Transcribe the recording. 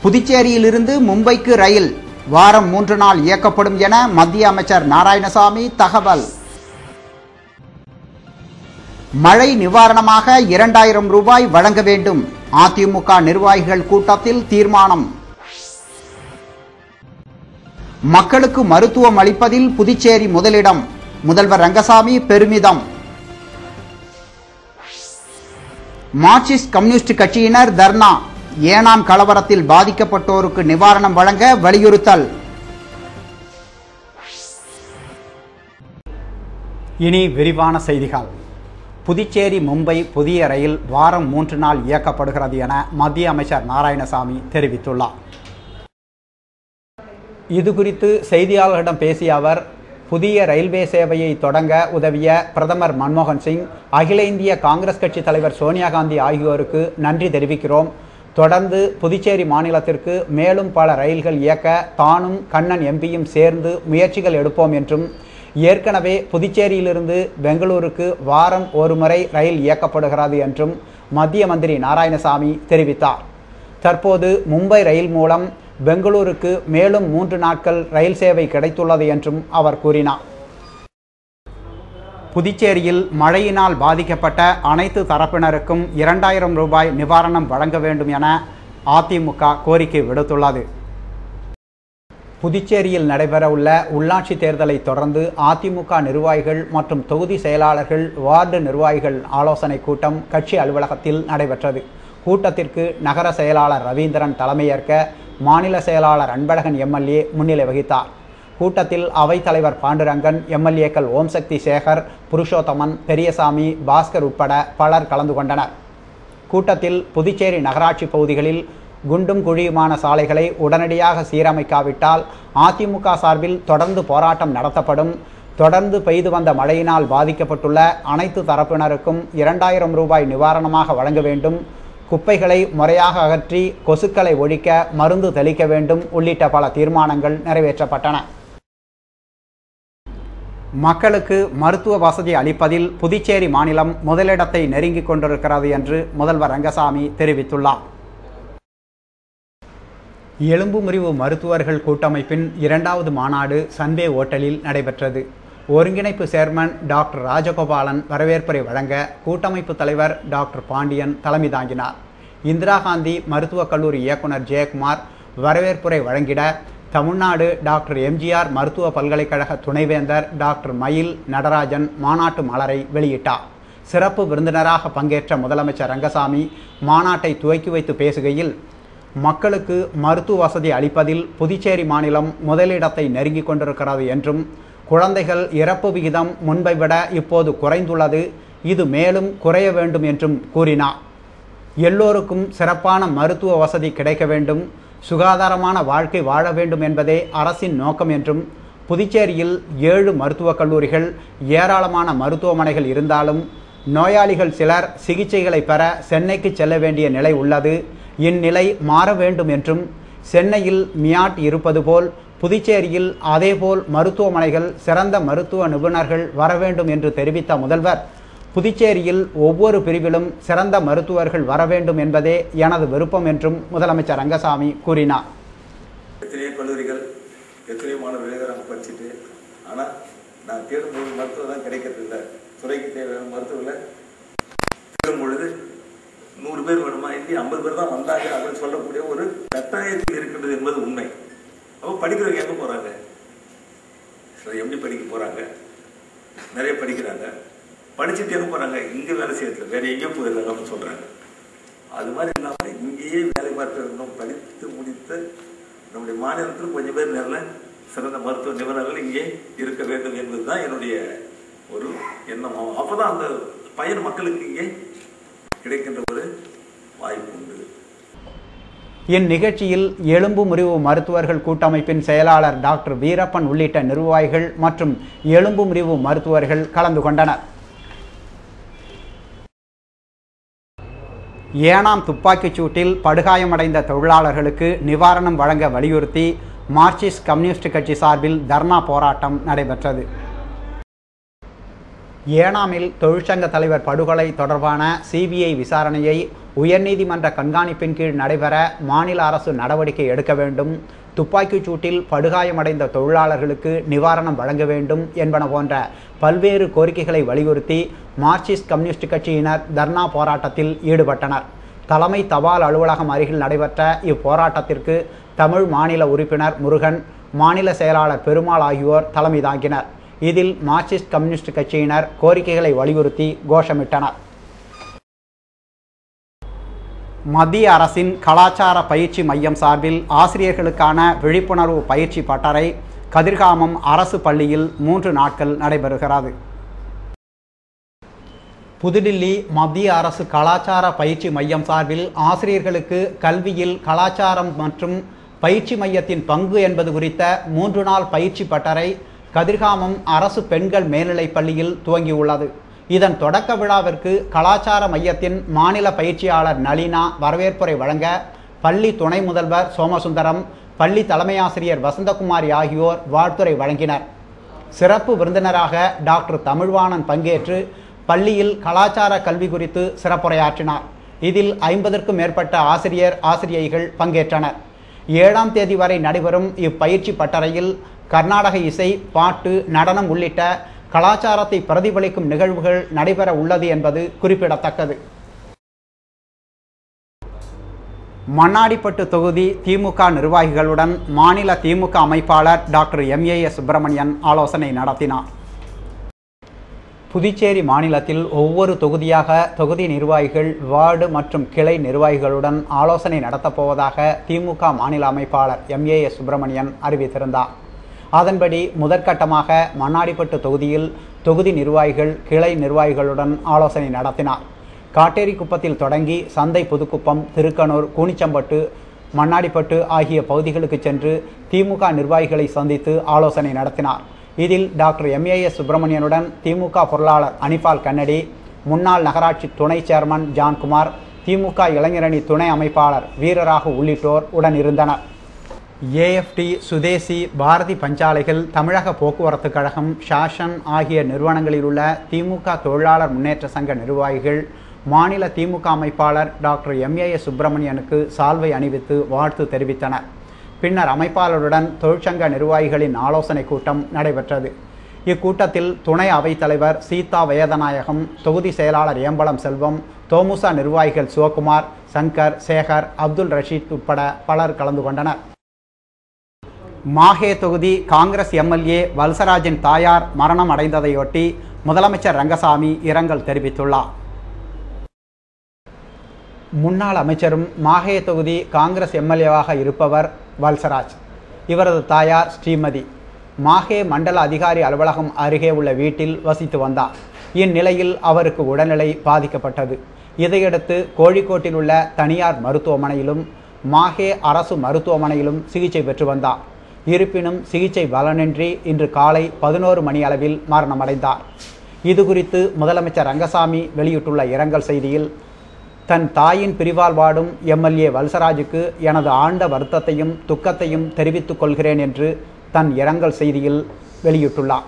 புதுச்சேரியிலிருந்து மும்பைக்கு ரயில் வாரம் 3 நாள் இயக்கப்படும் என மத்திய அமைச்சர் நாராயணசாமி தகவல். மழை நிவாரணமாக 2000 ரூபாய் வழங்க வேண்டும். அதிமுக நிர்வாகிகள் கூட்டத்தில் தீர்மானம். மக்களுக்கு மருத்துவம் அளிப்பதில் புதுச்சேரி முதலிடம். முதல்வர் ரங்கசாமி பெருமிதம். மார்க்சிஸ்ட் கம்யூனிஸ்ட் கட்சியினர் தர்ணா. ஏனாம் கலவரத்தில் பாதிக்கப்பட்டோருக்கு நிவாரணம் வழங்க வலியுறுத்தல். இனி விரிவான செய்திகள். புதுச்சேரி மும்பை புதிய ரயில் வாரம் 3 நாள் இயக்கப்படுகிறது என மத்திய அமைச்சர் நாராயணசாமி தெரிவித்துள்ளார். இதுகுறித்து செய்தியாளர்களிடம் பேசிய அவர், புதிய ரயில்வே சேவையை தொடங்க உதவிய பிரதமர் மன்மோகன் சிங், அகில இந்திய காங்கிரஸ் கட்சி தலைவர் சோனியா காந்தி ஆகியோருக்கு நன்றி தெரிவிக்கிறோம். தொடர்ந்து புதுச்சேரி மாநிலத்திற்கு மேலும் பல ரயில்கள் இயக்க தானும் கண்ணன் எம்பியும் சேர்ந்து முயற்சிகள் எடுப்போம் என்றும், ஏற்கனவே புதுச்சேரியிலிருந்து பெங்களூருக்கு வாரம் ஒரு முறை ரயில் இயக்கப்படுகிறது என்றும் மத்திய மந்திரி நாராயணசாமி தெரிவித்தார். தற்போது மும்பை ரயில் மூலம் பெங்களூருக்கு மேலும் 3 நாட்கள் ரயில் சேவை கிடைத்துள்ளது என்றும் அவர் கூறினார். புதுச்சேரியில் மழையினால் பாதிக்கப்பட்ட அனைத்து தரப்பினருக்கும் 2000 ரூபாய் நிவாரணம் வழங்க வேண்டும் என அதிமுக கோரிக்கை விடுத்துள்ளது. புதுச்சேரியில் நடைபெறவுள்ள உள்ளாட்சி தேர்தலை தொடர்ந்து அதிமுக நிர்வாகிகள் மற்றும் தொகுதி செயலாளர்கள், வார்டு நிர்வாகிகள் ஆலோசனை கூட்டம் கட்சி அலுவலகத்தில் நடைபெற்றது. கூட்டத்திற்கு நகர செயலாளர் ரவீந்திரன் தலைமையேற்க மாநில செயலாளர் அன்பழகன் எம்எல்ஏ முன்னிலை வகித்தார். கூட்டத்தில் அவைத்தலைவர் பாண்டுரங்கன், எம்எல்ஏக்கள் ஓம்சக்தி சேகர், புருஷோத்தமன், பெரியசாமி, பாஸ்கர் உட்பட பலர் கலந்து கொண்டனர். கூட்டத்தில் புதுச்சேரி நகராட்சி பகுதிகளில் குண்டும் குழியுமான சாலைகளை உடனடியாக சீரமைக்காவிட்டால் அதிமுக சார்பில் தொடர்ந்து போராட்டம் நடத்தப்படும். தொடர்ந்து பெய்து வந்த மழையினால் பாதிக்கப்பட்டுள்ள அனைத்து தரப்பினருக்கும் 2000 ரூபாய் நிவாரணமாக வழங்க வேண்டும். குப்பைகளை முறையாக அகற்றி கொசுக்களை ஒழிக்க மருந்து தெளிக்க வேண்டும் உள்ளிட்ட பல தீர்மானங்கள் நிறைவேற்றப்பட்டன. மக்களுக்கு மருத்துவ வசதி அளிப்பதில் புதுச்சேரி மாநிலம் முதலிடத்தை நெருங்கிக் கொண்டிருக்கிறது என்று முதல்வர் ரங்கசாமி தெரிவித்துள்ளார். எலும்பு முறிவு மருத்துவர்கள் கூட்டமைப்பின் 2வது மாநாடு சன்வே ஓட்டலில் நடைபெற்றது. ஒருங்கிணைப்பு சேர்மன் டாக்டர் ராஜகோபாலன் வரவேற்புரை வழங்க கூட்டமைப்பு தலைவர் டாக்டர் பாண்டியன் தலைமை தாங்கினார். இந்திரா காந்தி மருத்துவக் கல்லூரி இயக்குனர் ஜெயக்குமார் வரவேற்புரை வழங்கிட, தமிழ்நாடு டாக்டர் எம்ஜிஆர் மருத்துவ பல்கலைக்கழக துணைவேந்தர் டாக்டர் மயில் நடராஜன் மாநாட்டு மலரை வெளியிட்டார். சிறப்பு விருந்தினராக பங்கேற்ற முதலமைச்சர் ரங்கசாமி மாநாட்டை துவக்கி வைத்து பேசுகையில், மக்களுக்கு மருத்துவ வசதி அளிப்பதில் புதுச்சேரி மாநிலம் முதலிடத்தை நெருங்கிக் கொண்டிருக்கிறது என்றும், குழந்தைகள் இறப்பு விகிதம் முன்பை விட இப்போது குறைந்துள்ளது, இது மேலும் குறைய வேண்டும் என்றும் கூறினார். எல்லோருக்கும் சிறப்பான மருத்துவ வசதி கிடைக்க வேண்டும், சுகாதாரமான வாழ்க்கை வாழ வேண்டும் என்பதே அரசின் நோக்கம் என்றும், புதுச்சேரியில் 7 மருத்துவக் கல்லூரிகள், ஏராளமான மருத்துவமனைகள் இருந்தாலும் நோயாளிகள் சிலர் சிகிச்சைகளை பெற சென்னைக்கு செல்ல வேண்டிய நிலை உள்ளது. இந்நிலை மாற வேண்டும் என்றும், சென்னையில் மியாட் இருப்பது போல் புதுச்சேரியில் அதேபோல் மருத்துவமனைகள், சிறந்த மருத்துவ நிபுணர்கள் வர வேண்டும் என்று தெரிவித்த முதல்வர், புதுச்சேரியில் ஒவ்வொரு பிரிவிலும் சிறந்த மருத்துவர்கள் வர வேண்டும் என்பதே எனது விருப்பம் என்றும் முதலமைச்சர் ரங்கசாமி கூறினார். எத்தனையோ கல்லூரிகள், எத்தனையோ மாணவர்கள் படிச்சுட்டு, ஆனால் நான் தேடும்போது மருத்துவம் தான் கிடைக்கிறதில்லை. துறைக்கு தேவையான மருத்துவர்களை தேடும் பொழுது 100 பேர் வேணுமா, இல்லை 50 பேர் தான் வந்தாங்க அப்படின்னு சொல்லக்கூடிய ஒரு கட்டாயத்தில் இருக்கின்றது என்பது உண்மை. அப்போ படிக்கிறவங்க எங்கே போகிறாங்க? எப்படி படிக்க போகிறாங்க? நிறைய படிக்கிறாங்க. படிச்சுட்டு எங்கே போகிறாங்க? இங்கே வேலை செய்யறதுல வேறு எங்கேயோ போயிடுறாங்க அப்படின்னு சொல்கிறாங்க. அது மாதிரி இல்லாமல் இங்கேயே வேலை பார்க்க வேண்டும். படித்து முடித்த நம்முடைய மாநிலத்தில் கொஞ்சம் பேர் நல்ல சிறந்த மருத்துவ நிபுணர்கள் இங்கே இருக்க வேண்டும் என்பது தான் என்னுடைய ஒரு எண்ணமாகும். அப்போ தான் அந்த பயன் மக்களுக்கு இங்கே கிடைக்கின்ற ஒரு வாய்ப்பு உண்டு. இந்நிகழ்ச்சியில் எலும்பு முறிவு மருத்துவர்கள் கூட்டமைப்பின் செயலாளர் டாக்டர் வீரப்பன் உள்ளிட்ட நிர்வாகிகள் மற்றும் எலும்பு முறிவு மருத்துவர்கள் கலந்து கொண்டனர். ஏனாம் துப்பாக்கிச் சூட்டில் படுகாயமடைந்த தொழிலாளர்களுக்கு நிவாரணம் வழங்க வலியுறுத்தி மார்க்சிஸ்ட் கம்யூனிஸ்ட் கட்சி சார்பில் தர்ணா போராட்டம் நடைபெற்றது. ஏனாமில் தொழிற்சங்க தலைவர் படுகொலை தொடர்பான சிபிஐ விசாரணையை உயர்நீதிமன்ற கண்காணிப்பின் கீழ் நடைபெற மாநில அரசு நடவடிக்கை எடுக்க வேண்டும், துப்பாக்கிச் சூட்டில் படுகாயமடைந்த தொழிலாளர்களுக்கு நிவாரணம் வழங்க வேண்டும் என்பன போன்ற பல்வேறு கோரிக்கைகளை வலியுறுத்தி மார்க்சிஸ்ட் கம்யூனிஸ்ட் கட்சியினர் தர்ணா போராட்டத்தில் ஈடுபட்டனர். தலைமை தபால் அலுவலகம் அருகில் நடைபெற்ற இப்போராட்டத்திற்கு தமிழ் மாநில உறுப்பினர் முருகன், மாநில செயலாளர் பெருமாள் ஆகியோர் தலைமை தாங்கினர். இதில் மார்க்சிஸ்ட் கம்யூனிஸ்ட் கட்சியினர் கோரிக்கைகளை வலியுறுத்தி கோஷமிட்டனர். மத்திய அரசின் கலாச்சார பயிற்சி மையம் சார்பில் ஆசிரியர்களுக்கான விழிப்புணர்வு பயிற்சி பட்டறை கதிர்காமம் அரசு பள்ளியில் 3 நாட்கள் நடைபெறுகிறது. புதுடில்லி மத்திய அரசு கலாச்சார பயிற்சி மையம் சார்பில் ஆசிரியர்களுக்கு கல்வியில் கலாச்சாரம் மற்றும் பயிற்சி மையத்தின் பங்கு என்பது குறித்த 3 நாள் பயிற்சி பட்டறை கதிர்காமம் அரசு பெண்கள் மேல்நிலைப் பள்ளியில் துவங்கியுள்ளது. இதன் தொடக்க விழாவிற்கு கலாச்சார மையத்தின் மாநில பயிற்சியாளர் நளினா வரவேற்புரை வழங்க பள்ளி துணை முதல்வர் சோமசுந்தரம், பள்ளி தலைமையாசிரியர் வசந்தகுமாரி ஆகியோர் வாழ்த்துரை வழங்கினர். சிறப்பு விருந்தினராக டாக்டர் தமிழ்வாணன் பங்கேற்று பள்ளியில் கலாச்சார கல்வி குறித்து சிறப்புரையாற்றினார். இதில் 50க்கும் மேற்பட்ட ஆசிரியைகள் பங்கேற்றனர். 7ஆம் தேதி வரை நடைபெறும் இப்பயிற்சி பட்டறையில் கர்நாடக இசை, பாட்டு, நடனம் உள்ளிட்ட கலாச்சாரத்தை பிரதிபலிக்கும் நிகழ்வுகள் நடைபெற உள்ளது என்பது குறிப்பிடத்தக்கது. மண்ணாடிப்பட்டு தொகுதி திமுக நிர்வாகிகளுடன் மாநில திமுக அமைப்பாளர் டாக்டர் MAS சுப்பிரமணியன் ஆலோசனை நடத்தினார். புதுச்சேரி மாநிலத்தில் ஒவ்வொரு தொகுதியாக தொகுதி நிர்வாகிகள், வார்டு மற்றும் கிளை நிர்வாகிகளுடன் ஆலோசனை நடத்தப்போவதாக திமுக மாநில அமைப்பாளர் MAS சுப்பிரமணியன் அறிவித்திருந்தார். அதன்படி முதற்கட்டமாக மண்ணாடிப்பட்டு தொகுதியில் தொகுதி நிர்வாகிகள், கிளை நிர்வாகிகளுடன் ஆலோசனை நடத்தினார். காட்டேரிக்குப்பத்தில் தொடங்கி சந்தை புதுக்குப்பம், திருக்கனூர், கூனிச்சம்பட்டு, மண்ணாடிப்பட்டு ஆகிய பகுதிகளுக்கு சென்று திமுக நிர்வாகிகளை சந்தித்து ஆலோசனை நடத்தினார். இதில் டாக்டர் MAS சுப்பிரமணியனுடன் திமுக பொருளாளர் அனிபால் கன்னடி, முன்னாள் நகராட்சி துணை சேர்மன் ஜான்குமார், திமுக இளைஞரணி துணை அமைப்பாளர் வீரராகு உள்ளிட்டோர் உடன் இருந்தனர். AFT, சுதேசி, பாரதி பஞ்சாலைகள், தமிழக போக்குவரத்து கழகம், ஷாஷன் ஆகிய நிறுவனங்களில் உள்ள திமுக தொழிலாளர் முன்னேற்ற சங்க நிர்வாகிகள் மாநில திமுக அமைப்பாளர் டாக்டர் MAS சுப்பிரமணியனுக்கு சால்வை அணிவித்து வாழ்த்து தெரிவித்தனர். பின்னர் அமைப்பாளருடன் தொழிற்சங்க நிர்வாகிகளின் ஆலோசனை கூட்டம் நடைபெற்றது. இக்கூட்டத்தில் துணை அவைத்தலைவர் சீதா வேதநாயகம், தொகுதி செயலாளர் ஏம்பலம் செல்வம், தோமுசா நிர்வாகிகள் சிவகுமார், சங்கர், சேகர், அப்துல் ரஷீத் உட்பட பலர் கலந்து கொண்டனர். மாஹே தொகுதி காங்கிரஸ் MLA வல்சராஜின் தாயார் மரணம் அடைந்ததையொட்டி முதலமைச்சர் ரங்கசாமி இரங்கல் தெரிவித்துள்ளார். முன்னாள் அமைச்சரும் மாஹே தொகுதி காங்கிரஸ் MLAவாக இருப்பவர் வல்சராஜ். இவரது தாயார் ஸ்ரீமதி மாஹே மண்டல அதிகாரி அலுவலகம் அருகே உள்ள வீட்டில் வசித்து வந்தார். இந்நிலையில் அவருக்கு உடல்நிலை பாதிக்கப்பட்டது. இதையடுத்து கோழிக்கோட்டில் உள்ள தனியார் மருத்துவமனையிலும் மாஹே அரசு மருத்துவமனையிலும் சிகிச்சை பெற்று வந்தார். இருப்பினும் சிகிச்சை பலனின்றி இன்று காலை 11 மணி அளவில் மரணமடைந்தார். இதுகுறித்து முதலமைச்சர் ரங்கசாமி வெளியிட்டுள்ள இரங்கல் செய்தியில், தன் தாயின் பிரிவால் வாடும் MLA வல்சராஜுக்கு எனது ஆழ்ந்த வருத்தத்தையும் துக்கத்தையும் தெரிவித்துக் கொள்கிறேன் என்று தன் இரங்கல் செய்தியில் வெளியிட்டுள்ளார்.